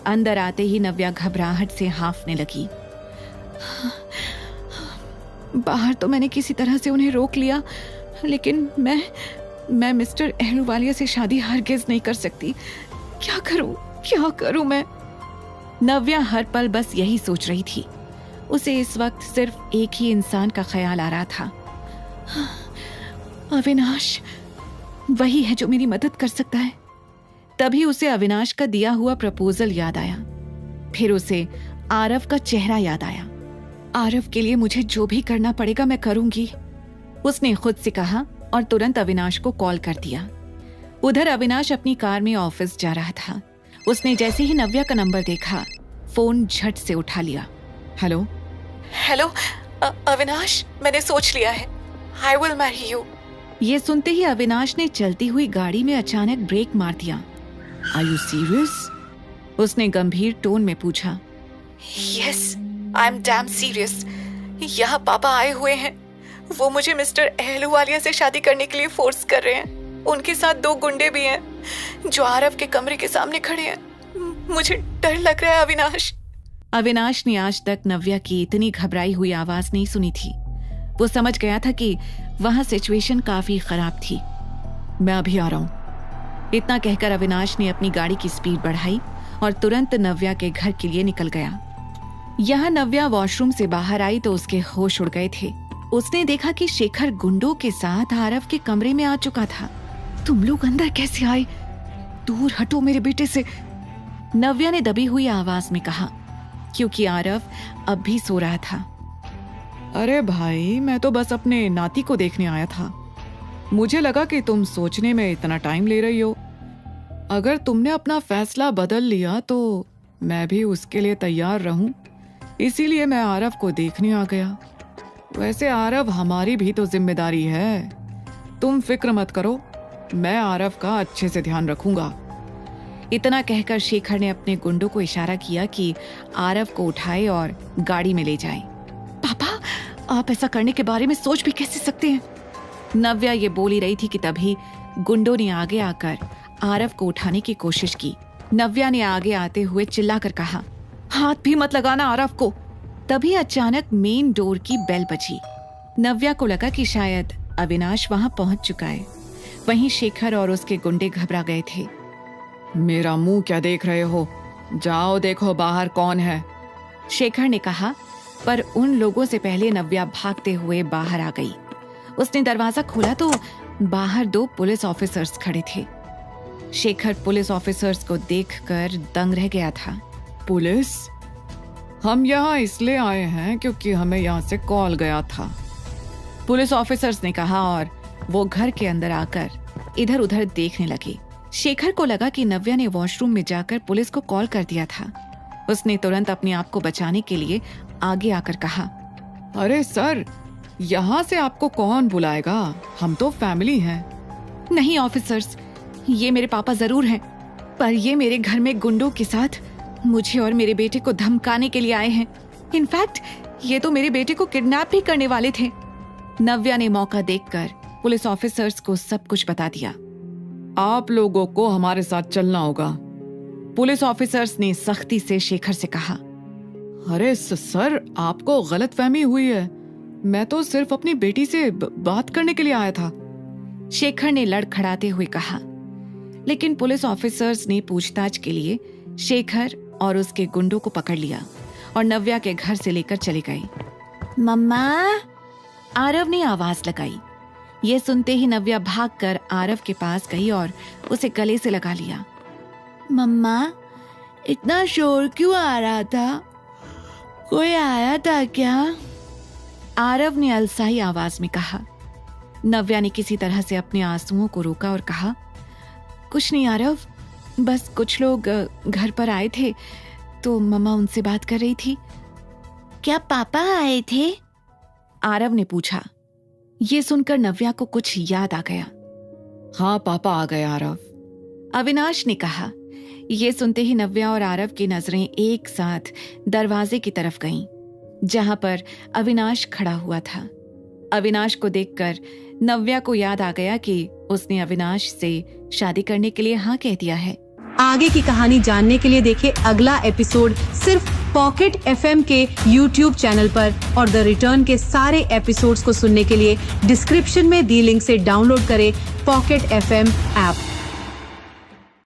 अंदर आते ही नव्या घबराहट से हांफने लगी। बाहर तो मैंने किसी तरह से उन्हें रोक लिया, लेकिन मैं मिस्टर अहलूवालिया से शादी हरगिज नहीं कर सकती। क्या करूं मैं? नव्या हर पल बस यही सोच रही थी। उसे इस वक्त सिर्फ एक ही इंसान का ख्याल आ रहा था, अविनाश। वही है जो मेरी मदद कर सकता है। तभी उसे अविनाश का दिया हुआ प्रपोजल याद आया। फिर उसे आरव का चेहरा याद आया। आरव के लिए मुझे जो भी करना पड़ेगा मैं करूंगी, उसने खुद से कहा और तुरंत अविनाश को कॉल कर दिया। उधर अविनाश अपनी कार में ऑफिस जा रहा था। उसने जैसे ही नव्या का नंबर देखा, फोन झट से उठा लिया। हेलो अविनाश, मैंने सोच लिया है, आई विल मैरी यू। ये सुनते ही अविनाश ने चलती हुई गाड़ी में अचानक ब्रेक मार दिया। Are you serious? उसने गंभीर टोन में पूछा। Yes, I am damn serious. यहाँ पापा आए हुए हैं। वो मुझे मिस्टर अहलूवालिया से शादी करने के लिए फोर्स कर रहे हैं। उनके साथ 2 गुंडे भी हैं जो आरव के कमरे के सामने खड़े हैं। मुझे डर लग रहा है अविनाश। अविनाश ने आज तक नव्या की इतनी घबराई हुई आवाज नहीं सुनी थी। वो समझ गया था कि वहां सिचुएशन काफी खराब थी। मैं अभी आ रहा हूं। इतना कहकर अविनाश ने अपनी गाड़ी की स्पीड बढ़ाई और तुरंत नव्या के घर के लिए निकल गया। यहाँ नव्या वॉशरूम से बाहर आई तो उसके होश उड़ गए थे। उसने देखा कि शेखर गुंडों के साथ आरव के कमरे में आ चुका था। तुम लोग अंदर कैसे आए? दूर हटो मेरे बेटे से, नव्या ने दबी हुई आवाज में कहा, क्योंकि आरव अब भी सो रहा था। अरे भाई, मैं तो बस अपने नाती को देखने आया था। मुझे लगा कि तुम सोचने में इतना टाइम ले रही हो। अगर तुमने अपना फैसला बदल लिया तो मैं भी उसके लिए तैयार रहूं। इसीलिए मैं आरव को देखने आ गया। वैसे आरव हमारी भी तो जिम्मेदारी है। तुम फिक्र मत करो, मैं आरव का अच्छे से ध्यान रखूंगा। इतना कहकर शेखर ने अपने गुंडों को इशारा किया कि आरव को उठाए और गाड़ी में ले जाए। पापा, आप ऐसा करने के बारे में सोच भी कैसे सकते हैं? नव्या ये बोल ही रही थी कि तभी गुंडों ने आगे आकर आरव को उठाने की कोशिश की। नव्या ने आगे आते हुए चिल्लाकर कहा, हाथ भी मत लगाना आरव को। तभी अचानक मेन डोर की बेल बजी। नव्या को लगा कि शायद अविनाश वहां पहुंच चुका है। वहीं शेखर और उसके गुंडे घबरा गए थे। मेरा मुंह क्या देख रहे हो? जाओ देखो बाहर कौन है, शेखर ने कहा। पर उन लोगों से पहले नव्या भागते हुए बाहर आ गई। उसने दरवाजा खोला तो बाहर 2 पुलिस ऑफिसर्स खड़े थे। शेखर पुलिस ऑफिसर्स को देखकर दंग रह गया था। पुलिस? हम यहाँ इसलिए आए हैं क्योंकि हमें यहाँ से कॉल गया था, पुलिस ऑफिसर्स ने कहा और वो घर के अंदर आकर इधर उधर देखने लगे। शेखर को लगा कि नव्या ने वॉशरूम में जाकर पुलिस को कॉल कर दिया था। उसने तुरंत अपने आप को बचाने के लिए आगे आकर कहा, अरे सर, यहाँ से आपको कौन बुलाएगा? हम तो फैमिली हैं। नहीं ऑफिसर्स, ये मेरे पापा जरूर हैं, पर ये मेरे घर में गुंडों के साथ मुझे और मेरे बेटे को धमकाने के लिए आए हैं। इनफैक्ट ये तो मेरे बेटे को किडनैप भी करने वाले थे। नव्या ने मौका देखकर पुलिस ऑफिसर्स को सब कुछ बता दिया। आप लोगों को हमारे साथ चलना होगा, पुलिस ऑफिसर्स ने सख्ती से शेखर से कहा। अरे सर, आपको गलतफहमी हुई है। मैं तो सिर्फ अपनी बेटी से बात करने के लिए आया था, शेखर ने लड़खड़ाते हुए कहा। लेकिन पुलिस ऑफिसर्स ने पूछताछ के लिए शेखर और उसके गुंडों को पकड़ लिया और नव्या के घर से लेकर चले गए। मम्मा, आरव ने आवाज लगाई। ये सुनते ही नव्या भागकर आरव के पास गई और उसे गले से लगा लिया। मम्मा, इतना शोर क्यों आ रहा था? कोई आया था क्या? आरव ने अलसाई आवाज में कहा। नव्या ने किसी तरह से अपने आंसुओं को रोका और कहा, कुछ नहीं आरव, बस कुछ लोग घर पर आए थे तो मम्मा उनसे बात कर रही थी। क्या पापा आए थे? आरव ने पूछा। ये सुनकर नव्या को कुछ याद आ गया। हाँ, पापा आ गए आरव, अविनाश ने कहा। ये सुनते ही नव्या और आरव की नजरें एक साथ दरवाजे की तरफ गईं, जहां पर अविनाश खड़ा हुआ था। अविनाश को देखकर नव्या को याद आ गया कि उसने अविनाश से शादी करने के लिए हाँ कह दिया है। आगे की कहानी जानने के लिए देखें अगला एपिसोड सिर्फ पॉकेट FM के YouTube चैनल पर और द रिटर्न के सारे एपिसोड्स को सुनने के लिए डिस्क्रिप्शन में दी लिंक से डाउनलोड करें पॉकेट FM ऐप।